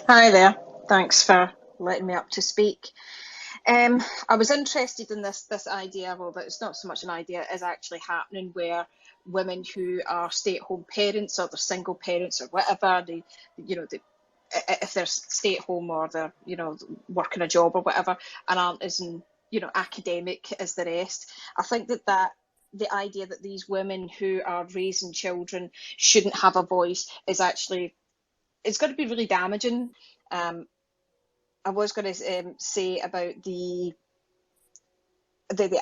Hi there. Thanks for letting me up to speak. I was interested in this idea, well, that it's not so much an idea, it is actually happening where women who are stay-at-home parents or they're single parents or whatever, if they're stay-at-home or they're, working a job or whatever, and aren't as academic as the rest. I think that the idea that these women who are raising children shouldn't have a voice is actually, it's going to be really damaging. Um, I was going to say about the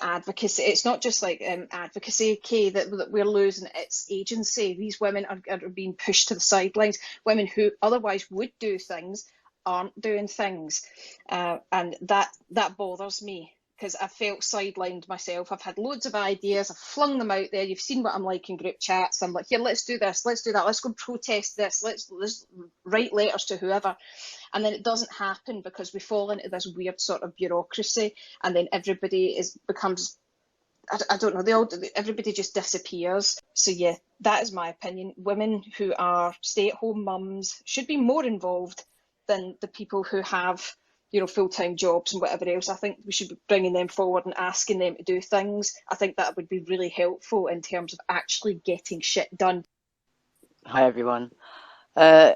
advocacy. It's not just like advocacy, Kay, that we're losing its agency. These women are being pushed to the sidelines. Women who otherwise would do things aren't doing things, and that bothers me because I felt sidelined myself. I've had loads of ideas. I've flung them out there. You've seen what I'm like in group chats. I'm like, here, let's do this, let's do that, let's go protest this, let's write letters to whoever, and then it doesn't happen because we fall into this weird sort of bureaucracy, and then everybody becomes, I don't know, everybody just disappears. So yeah, that is my opinion. Women who are stay-at-home mums should be more involved than the people who have, full-time jobs and whatever else. I think we should be bringing them forward and asking them to do things. I think that would be really helpful in terms of actually getting shit done. Hi everyone. Uh,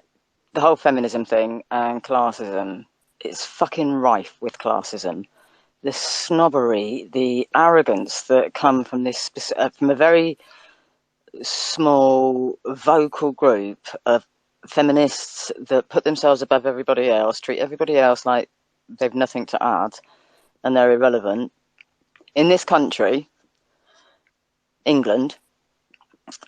the whole feminism thing and classism, it's fucking rife with classism. The snobbery, the arrogance that come from from a very small vocal group of feminists that put themselves above everybody else, treat everybody else like they've nothing to add and they're irrelevant. In this country, England,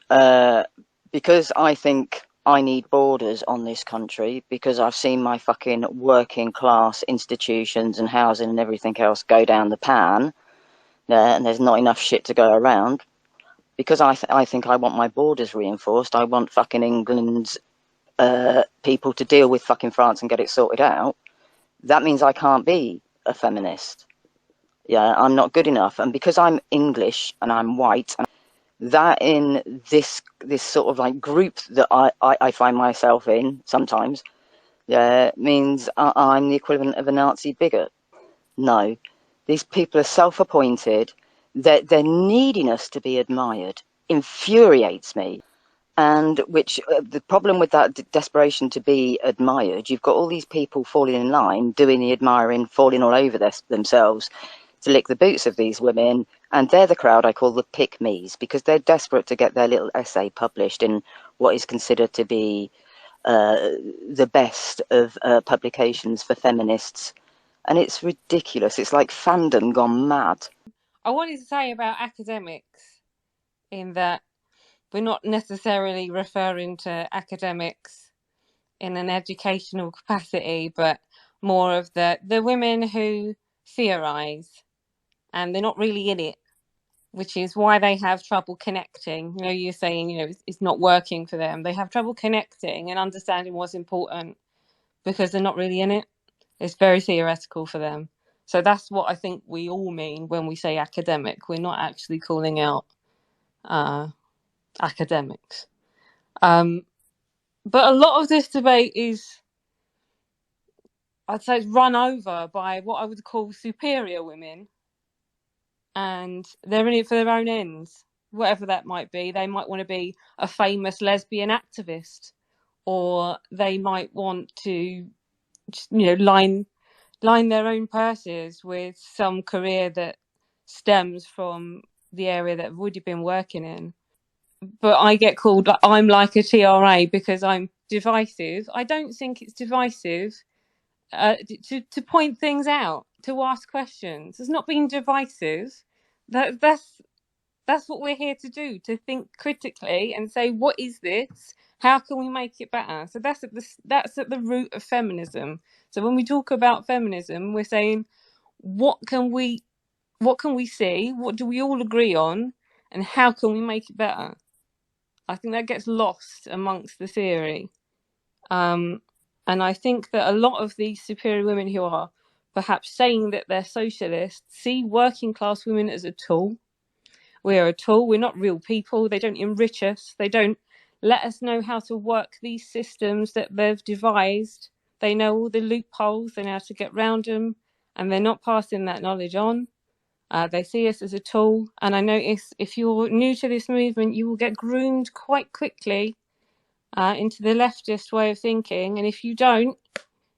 uh, because I think I need borders on this country, because I've seen my fucking working class institutions and housing and everything else go down the pan, and there's not enough shit to go around. Because I think I want my borders reinforced. I want fucking England's people to deal with fucking France and get it sorted out. That means I can't be a feminist. Yeah, I'm not good enough. And because I'm English and I'm white, and that in this sort of like group that I find myself in sometimes, yeah, means I'm the equivalent of a Nazi bigot. No, these people are self-appointed. Their neediness to be admired infuriates me. And which the problem with that desperation to be admired, you've got all these people falling in line, doing the admiring, falling all over themselves to lick the boots of these women, and they're the crowd I call the pick-me's, because they're desperate to get their little essay published in what is considered to be the best of publications for feminists, and it's ridiculous. It's like fandom gone mad. I wanted to say about academics in that we're not necessarily referring to academics in an educational capacity, but more of the women who theorize and they're not really in it, which is why they have trouble connecting. You're saying, it's not working for them. They have trouble connecting and understanding what's important because they're not really in it. It's very theoretical for them. So that's what I think we all mean when we say academic. We're not actually calling out academics. But a lot of this debate is, I'd say, it's run over by what I would call superior women. And they're in it for their own ends, whatever that might be. They might want to be a famous lesbian activist, or they might want to, line their own purses with some career that stems from the area that would have been working in. But I get called, I'm like a TRA because I'm divisive. I don't think it's divisive to point things out, to ask questions. It's not being divisive. That's what we're here to do, to think critically and say, what is this? How can we make it better? So that's at the root of feminism. So when we talk about feminism, we're saying, what can we see? What do we all agree on? And how can we make it better? I think that gets lost amongst the theory. And I think that a lot of these superior women who are perhaps saying that they're socialists see working class women as a tool. We're a tool. We're not real people. They don't enrich us. They don't let us know how to work these systems that they've devised They know all the loopholes. They know how to get around them, and they're not passing that knowledge on. They see us as a tool, and I notice if you're new to this movement, you will get groomed quite quickly into the leftist way of thinking, and if you don't,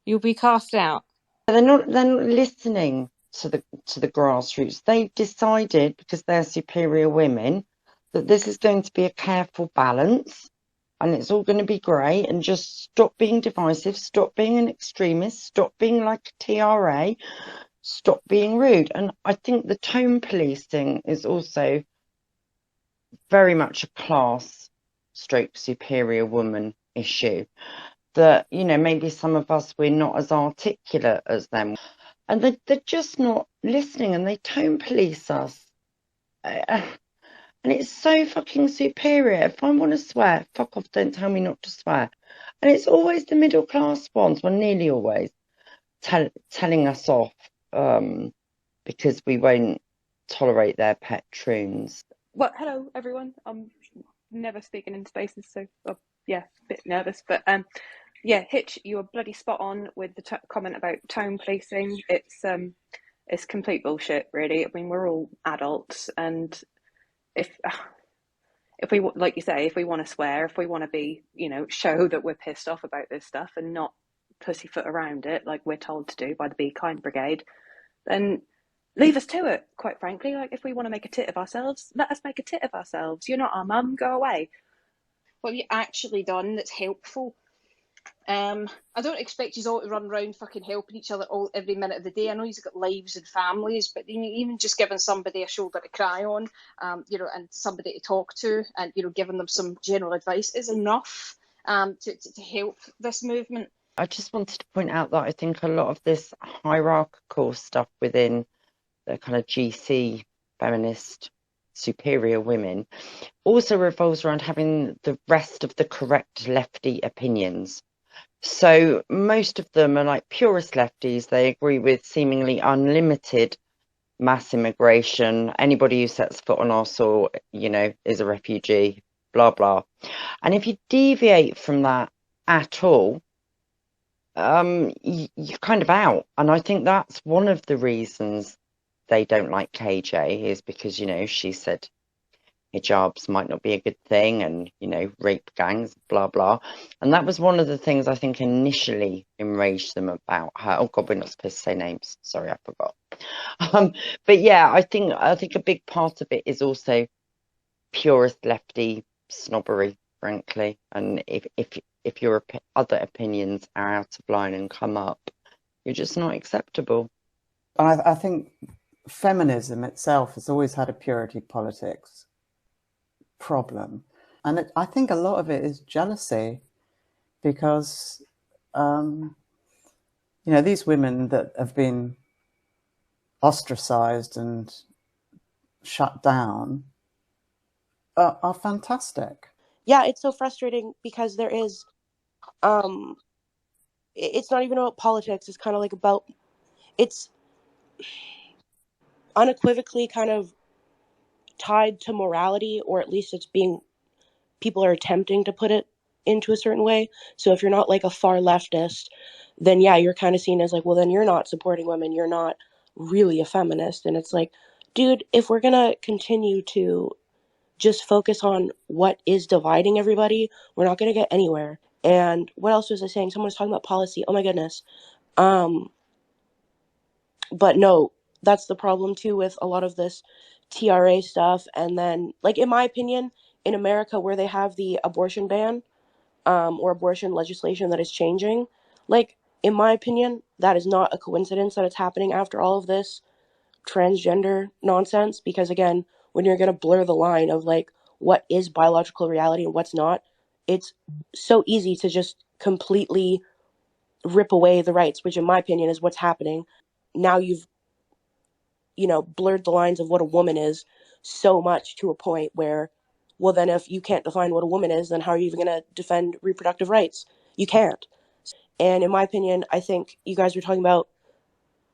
you'll be cast out. They're not listening to the grassroots. They've decided, because they're superior women, that this is going to be a careful balance, and it's all going to be great. And just stop being divisive, stop being an extremist, stop being like a TRA, stop being rude. And I think the tone policing is also very much a class stroke superior woman issue. That, you know, maybe some of us, we're not as articulate as them, and they're just not listening, and they tone police us. And it's so fucking superior. If I want to swear, fuck off, don't tell me not to swear. And it's always the middle class ones, well, nearly always, telling us off because we won't tolerate their pet troons. Well, hello everyone. I'm never speaking in spaces, so yeah, a bit nervous, but yeah, Hitch, you were bloody spot on with the comment about tone policing. It's complete bullshit, really. I mean, we're all adults, and if we, like you say, if we want to swear, if we want to be, you know, show that we're pissed off about this stuff and not pussyfoot around it like we're told to do by the Be Kind Brigade, then leave us to it, quite frankly. Like, if we want to make a tit of ourselves, let us make a tit of ourselves. You're not our mum, go away. What have you actually done that's helpful? I don't expect you all to run around fucking helping each other every minute of the day. I know you've got lives and families, but even just giving somebody a shoulder to cry on, you know, and somebody to talk to, and, you know, giving them some general advice is enough to help this movement. I just wanted to point out that I think a lot of this hierarchical stuff within the kind of GC feminist superior women also revolves around having the rest of the correct lefty opinions. So most of them are like purist lefties. They agree with seemingly unlimited mass immigration. Anybody who sets foot on our soil, you know, is a refugee, blah, blah. And if you deviate from that at all, you're kind of out. And I think that's one of the reasons they don't like KJ, is because, you know, she said hijabs might not be a good thing, and, you know, rape gangs, blah, blah. And that was one of the things I think initially enraged them about her. Oh God, we're not supposed to say names. Sorry, I forgot. But yeah, I think a big part of it is also purist lefty snobbery, frankly. And if your other opinions are out of line and come up, you're just not acceptable. I think feminism itself has always had a purity politics problem, and I think a lot of it is jealousy, because you know, these women that have been ostracized and shut down are fantastic. Yeah, it's so frustrating because there is it's not even about politics. It's kind of like about, it's unequivocally kind of tied to morality, or at least it's being, people are attempting to put it into a certain way. So if you're not like a far leftist, then yeah, you're kind of seen as like, well, then you're not supporting women, you're not really a feminist. And it's like, dude, if we're gonna continue to just focus on what is dividing everybody, we're not gonna get anywhere. And what else was I saying? Someone was talking about policy. Oh my goodness. But no, that's the problem too with a lot of this TRA stuff. And then, like, in my opinion, in America, where they have the abortion ban, or abortion legislation that is changing, like, in my opinion, that is not a coincidence that it's happening after all of this transgender nonsense. Because again, when you're going to blur the line of like what is biological reality and what's not, it's so easy to just completely rip away the rights, which in my opinion is what's happening. Now you've, you know, blurred the lines of what a woman is so much to a point where, well, then if you can't define what a woman is, then how are you even going to defend reproductive rights? You can't. And in my opinion, I think you guys were talking about,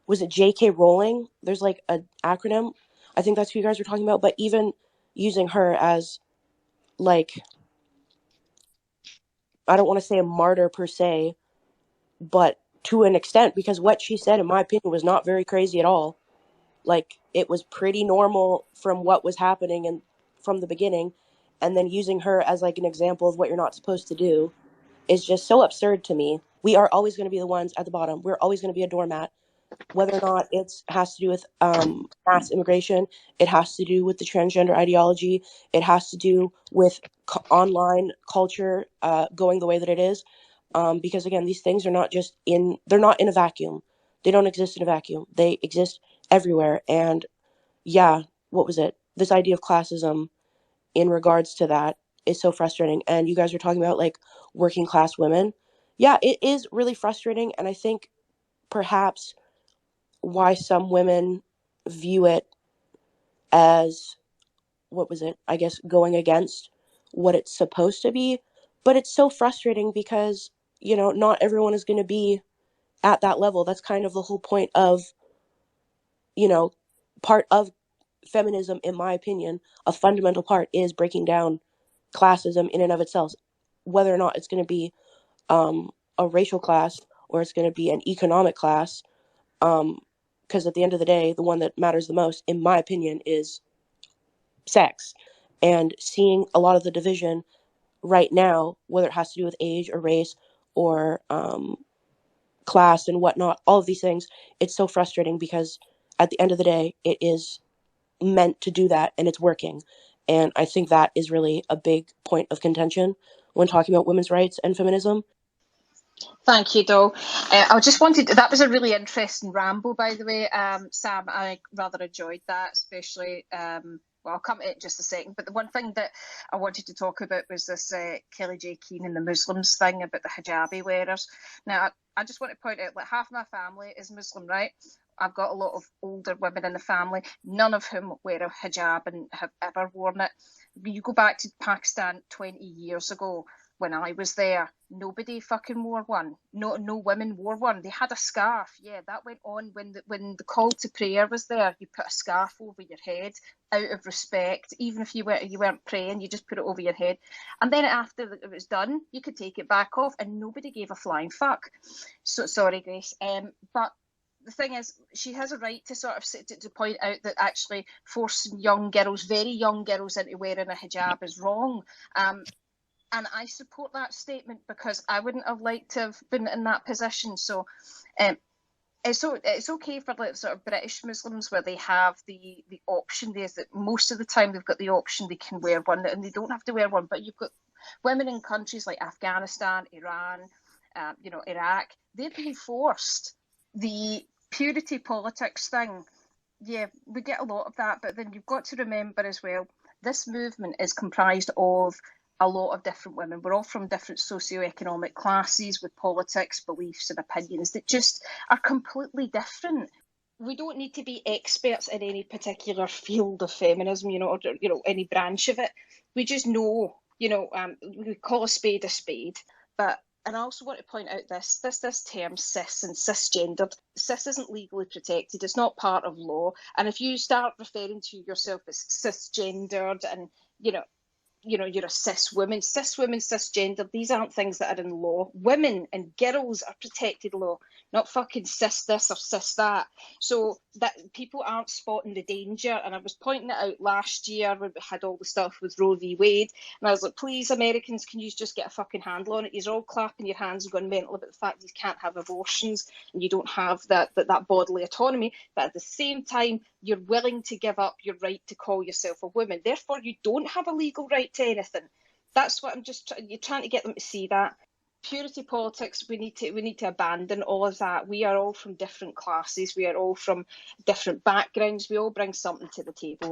was it J.K. Rowling? There's like an acronym. I think that's who you guys were talking about. But even using her as like, I don't want to say a martyr per se, but to an extent, because what she said, in my opinion, was not very crazy at all. Like, it was pretty normal from what was happening and from the beginning, and then using her as like an example of what you're not supposed to do is just so absurd to me. We are always going to be the ones at the bottom. We're always going to be a doormat, whether or not it has to do with mass immigration, it has to do with the transgender ideology, it has to do with online culture going the way that it is. Because again, these things are not just they're not in a vacuum. They don't exist in a vacuum. They exist everywhere. And yeah, what was it? This idea of classism in regards to that is so frustrating. And you guys are talking about like working class women. Yeah, it is really frustrating. And I think perhaps why some women view it as, what was it? I guess going against what it's supposed to be. But it's so frustrating because, not everyone is going to be at that level. That's kind of the whole point of, part of feminism, in my opinion. A fundamental part is breaking down classism in and of itself, whether or not it's going to be a racial class or it's going to be an economic class. Because at the end of the day, the one that matters the most, in my opinion, is sex. And seeing a lot of the division right now, whether it has to do with age or race or class and whatnot, all of these things, it's so frustrating because at the end of the day, it is meant to do that and it's working. And I think that is really a big point of contention when talking about women's rights and feminism. Thank you, Dol. I just wanted that was a really interesting ramble, by the way, Sam. I rather enjoyed that, especially. Well, I'll come to it in just a second. But the one thing that I wanted to talk about was this Kelly J. Keane and the Muslims thing about the hijabi wearers. Now, I just want to point out, like, half my family is Muslim, right? I've got a lot of older women in the family, none of whom wear a hijab and have ever worn it. You go back to Pakistan 20 years ago, when I was there, nobody fucking wore one. No women wore one. They had a scarf. Yeah, that went on when the call to prayer was there. You put a scarf over your head out of respect. Even if you weren't praying, you just put it over your head. And then after it was done, you could take it back off, and nobody gave a flying fuck. So sorry, Grace. But the thing is, she has a right to sort of to point out that actually forcing young girls, very young girls, into wearing a hijab is wrong. And I support that statement because I wouldn't have liked to have been in that position. So it's okay for like sort of British Muslims where they have the option. There's that most of the time they've got the option they can wear one and they don't have to wear one. But you've got women in countries like Afghanistan, Iran, Iraq. They're being forced. The purity politics thing, yeah, we get a lot of that. But then you've got to remember as well, this movement is comprised of a lot of different women. We're all from different socioeconomic classes with politics, beliefs, and opinions that just are completely different. We don't need to be experts in any particular field of feminism, or any branch of it. We just know, we call a spade a spade. But and I also want to point out this term cis and cisgendered. Cis isn't legally protected. It's not part of law. And if you start referring to yourself as cisgendered and you're a cis woman, cisgender. These aren't things that are in law. Women and girls are protected law, not fucking cis this or cis that. So that people aren't spotting the danger. And I was pointing it out last year when we had all the stuff with Roe v. Wade. And I was like, please, Americans, can you just get a fucking handle on it? You're all clapping your hands and going mental about the fact you can't have abortions and you don't have that bodily autonomy. But at the same time, you're willing to give up your right to call yourself a woman. Therefore, you don't have a legal right to anything. That's what you're trying to get them to see that. Purity politics, we need to abandon all of that. We are all from different classes. We are all from different backgrounds. We all bring something to the table.